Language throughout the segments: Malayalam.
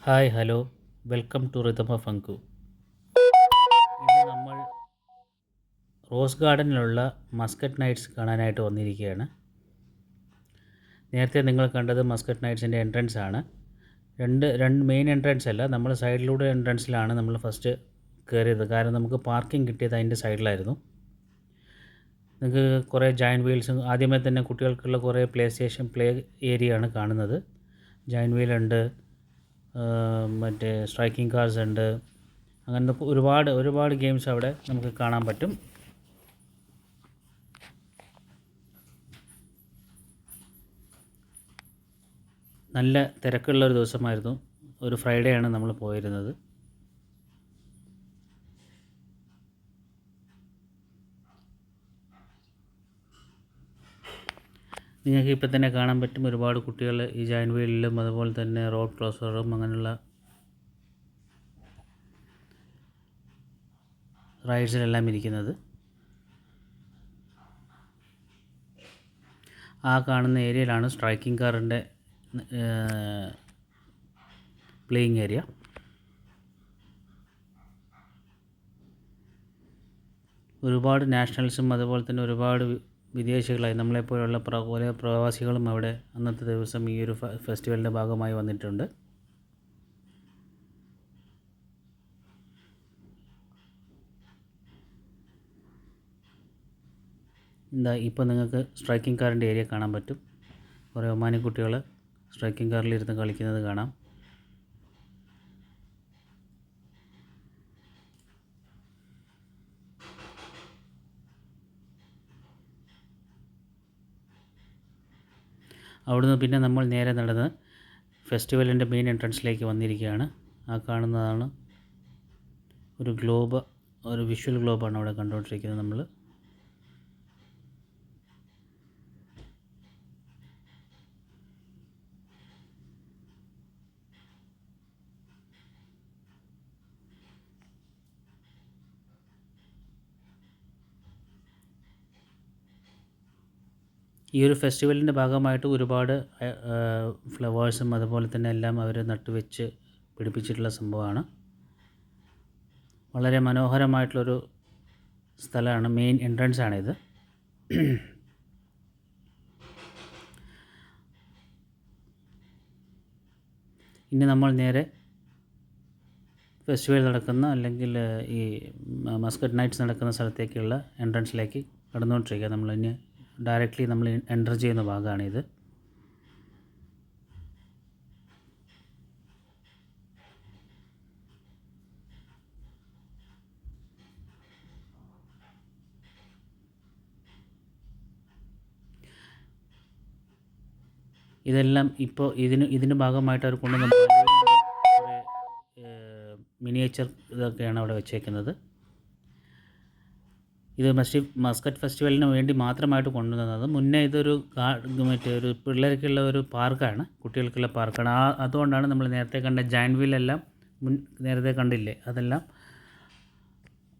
Hi hello welcome to rhythm of Anku. ഇന്ന് നമ്മൾ റോസ് ഗാർഡനിലുള്ള മസ്കറ്റ് നൈറ്റ്സ് കാണാനായിട്ട് വന്നിരിക്കുകയാണ്. നേരത്തെ നിങ്ങൾ കണ്ടത് മസ്കറ്റ് നൈറ്റ്സിൻ്റെ എൻട്രൻസ് ആണ്. രണ്ട് മെയിൻ എൻട്രൻസ് അല്ല, നമ്മൾ സൈഡിലൂടെ എൻട്രൻസിലാണ് നമ്മൾ ഫസ്റ്റ് കയറിയത്. കാരണം നമുക്ക് പാർക്കിംഗ് കിട്ടിയത് അതിൻ്റെ സൈഡിലായിരുന്നു. നിങ്ങൾക്ക് കുറേ ജയൻറ്റ് വീൽസും ആദ്യമേ തന്നെ കുട്ടികൾക്കുള്ള കുറേ പ്ലേ ഏരിയ ആണ് കാണുന്നത്. ജയൻറ്റ് വീലുണ്ട്, മറ്റേ സ്ട്രൈക്കിംഗ് കാർസ് ഉണ്ട്, അങ്ങനത്തെ ഒരുപാട് ഗെയിംസ് അവിടെ നമുക്ക് കാണാൻ പറ്റും. നല്ല തിരക്കുള്ളൊരു ദിവസമായിരുന്നു. ഒരു ഫ്രൈഡേ ആണ് നമ്മൾ പോയിരുന്നത്. നിങ്ങൾക്ക് ഇപ്പം തന്നെ കാണാൻ പറ്റും ഒരുപാട് കുട്ടികൾ ഈ ജയൻറ്റ് വീലിലും അതുപോലെ തന്നെ റോഡ് ക്രോസറും അങ്ങനെയുള്ള റൈഡ്സിലെല്ലാം ഇരിക്കുന്നത്. ആ കാണുന്ന ഏരിയയിലാണ് സ്ട്രൈക്കിംഗ് കാറിൻ്റെ പ്ലേയിങ് ഏരിയ. ഒരുപാട് നാഷണൽസും അതുപോലെ തന്നെ ഒരുപാട് വിദേശികളായി നമ്മളെപ്പോലുള്ള കുറേ പ്രവാസികളും അവിടെ അന്നത്തെ ദിവസം ഈ ഒരു ഫെസ്റ്റിവലിൻ്റെ ഭാഗമായി വന്നിട്ടുണ്ട്. ഇപ്പോൾ നിങ്ങൾക്ക് സ്ട്രൈക്കിംഗ് കാറിൻ്റെ ഏരിയ കാണാൻ പറ്റും. കുറേ ഒമാനി കുട്ടികൾ സ്ട്രൈക്കിംഗ് കാറിലിരുന്ന് കളിക്കുന്നത് കാണാം. അവിടുന്ന് പിന്നെ നമ്മൾ നേരെ നടന്ന് ഫെസ്റ്റിവലിൻ്റെ മെയിൻ എൻട്രൻസിലേക്ക് വന്നിരിക്കുകയാണ്. ആ കാണുന്നതാണ് ഒരു ഗ്ലോബ്, ഒരു വിഷ്വൽ ഗ്ലോബാണ് അവിടെ കണ്ടുകൊണ്ടിരിക്കുന്നത് നമ്മൾ. ഈ ഒരു ഫെസ്റ്റിവലിൻ്റെ ഭാഗമായിട്ട് ഒരുപാട് ഫ്ലവേഴ്സും അതുപോലെ തന്നെ എല്ലാം അവർ നട്ടുവെച്ച് പിടിപ്പിച്ചിട്ടുള്ള സംഭവമാണ്. വളരെ മനോഹരമായിട്ടുള്ളൊരു സ്ഥലമാണ്, മെയിൻ എൻട്രൻസ് ആണിത്. ഇനി നമ്മൾ നേരെ ഫെസ്റ്റിവൽ നടക്കുന്ന അല്ലെങ്കിൽ ഈ മസ്കറ്റ് നൈറ്റ്സ് നടക്കുന്ന സ്ഥലത്തേക്കുള്ള എൻട്രൻസിലേക്ക് കടന്നുകൊണ്ടിരിക്കുക. നമ്മളിനി ഡയറക്റ്റ്ലി നമ്മൾ എൻ്റർ ചെയ്യുന്ന ഭാഗമാണിത്. ഇതെല്ലാം ഇപ്പോൾ ഇതിന് ഭാഗമായിട്ട് അവർ കൊണ്ടുവന്ന കുറേ മിനിയേച്ചർ ഇതൊക്കെയാണ് അവിടെ വെച്ചേക്കുന്നത്. ഇത് മസ്കറ്റ് ഫെസ്റ്റിവലിന് വേണ്ടി മാത്രമായിട്ട് കൊണ്ടുവന്നത്. മുന്നേ ഇതൊരു ഒരു പിള്ളേർക്കുള്ള ഒരു പാർക്കാണ്, കുട്ടികൾക്കുള്ള പാർക്കാണ്. അതുകൊണ്ടാണ് നമ്മൾ നേരത്തെ കണ്ട ജയൻറ്റ് വീലെല്ലാം നേരത്തെ കണ്ടില്ലേ, അതെല്ലാം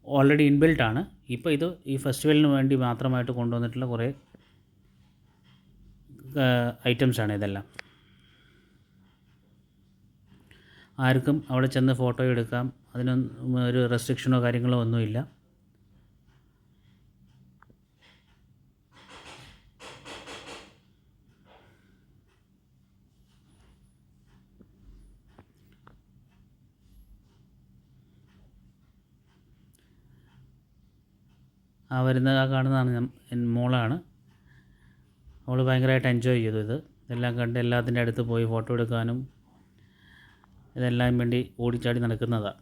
ഓൾറെഡി ഇൻബിൽട്ടാണ്. ഇപ്പോൾ ഇത് ഈ ഫെസ്റ്റിവലിന് വേണ്ടി മാത്രമായിട്ട് കൊണ്ടുവന്നിട്ടുള്ള കുറേ ഐറ്റംസാണ് ഇതെല്ലാം. ആർക്കും അവിടെ ചെന്ന് ഫോട്ടോ എടുക്കാം, അതിനൊന്നും ഒരു റെസ്ട്രിക്ഷനോ കാര്യങ്ങളോ ഒന്നുമില്ല. കാണുന്നതാണ് മോളാണ്. അവൾ ഭയങ്കരമായിട്ട് എൻജോയ് ചെയ്തു ഇതെല്ലാം കണ്ട് എല്ലാത്തിൻ്റെ അടുത്ത് പോയി ഫോട്ടോ എടുക്കാനും ഇതെല്ലാം വേണ്ടി ഓടിച്ചാടി നടക്കുന്നതാണ്.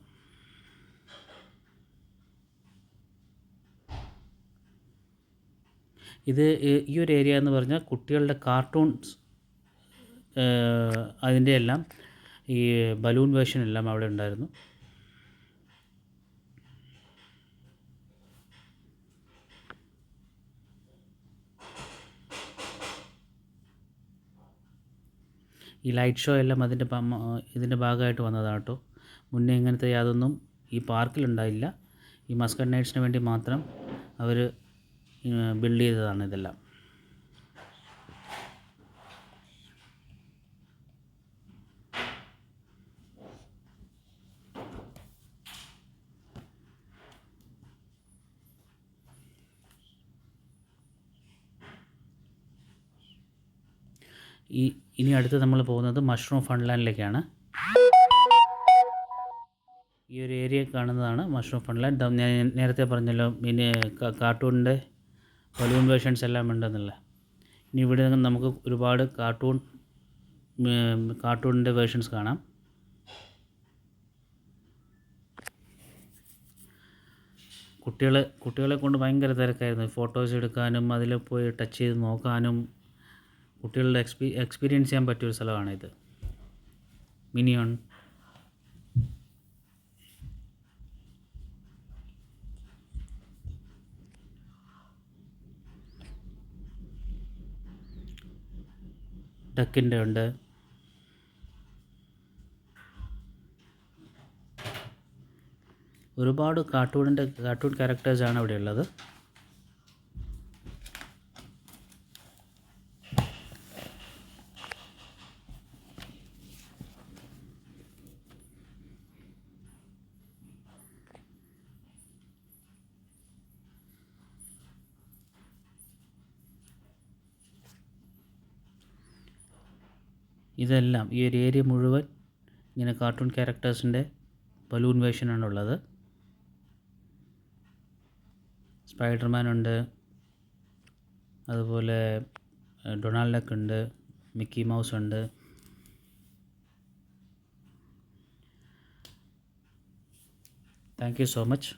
ഈ ഒരു ഏരിയ എന്ന് പറഞ്ഞാൽ കുട്ടികളുടെ കാർട്ടൂൺസ്, അതിൻ്റെ എല്ലാം ഈ ബലൂൺ വേർഷൻ എല്ലാം അവിടെ ഉണ്ടായിരുന്നു. ഈ ലൈറ്റ് ഷോ എല്ലാം ഇതിൻ്റെ ഭാഗമായിട്ട് വന്നതാണ് കേട്ടോ. മുന്നേ ഇങ്ങനത്തെ യാതൊന്നും ഈ പാർക്കിലുണ്ടായില്ല. ഈ മസ്കറ്റ് നൈറ്റ്സിന് വേണ്ടി മാത്രം അവർ ബിൽഡ് ചെയ്തതാണ് ഇതെല്ലാം. ഇനി അടുത്ത് നമ്മൾ പോകുന്നത് മഷ്റൂം ഫൺലാൻഡിലേക്കാണ്. ഈ ഒരു ഏരിയ കാണുന്നതാണ് മഷ്റൂം ഫൺലാൻഡ്. ഞാൻ നേരത്തെ പറഞ്ഞല്ലോ പിന്നെ കാർട്ടൂണിൻ്റെ ബലൂൺ വേർഷൻസ് എല്ലാം ഉണ്ടെന്നല്ല. ഇനി ഇവിടെ നമുക്ക് ഒരുപാട് കാർട്ടൂണിൻ്റെ വേർഷൻസ് കാണാം. കുട്ടികളെ കൊണ്ട് ഭയങ്കര തിരക്കായിരുന്നു. ഫോട്ടോസ് എടുക്കാനും അതിൽ പോയി ടച്ച് ചെയ്ത് നോക്കാനും കുട്ടികളുടെ എക്സ്പീരിയൻസ് ചെയ്യാൻ പറ്റിയൊരു സ്ഥലമാണിത്. മിനിയോൺ. ഡക്കിൻ്റെ ഉണ്ട്. ഒരുപാട് കാർട്ടൂൺ ക്യാരക്ടേഴ്സാണ് ഇവിടെ ഉള്ളത്. ഇതെല്ലാം ഈ ഒരു ഏരിയ മുഴുവൻ ഇങ്ങനെ കാർട്ടൂൺ ക്യാരക്ടേഴ്സിൻ്റെ ബലൂൺ വേർഷനാണുള്ളത്. സ്പൈഡർമാൻ ഉണ്ട്, അതുപോലെ ഡൊണാൾഡ് ഡക്ക് ഉണ്ട്, മിക്കി മൗസ് ഉണ്ട്. Thank you so much.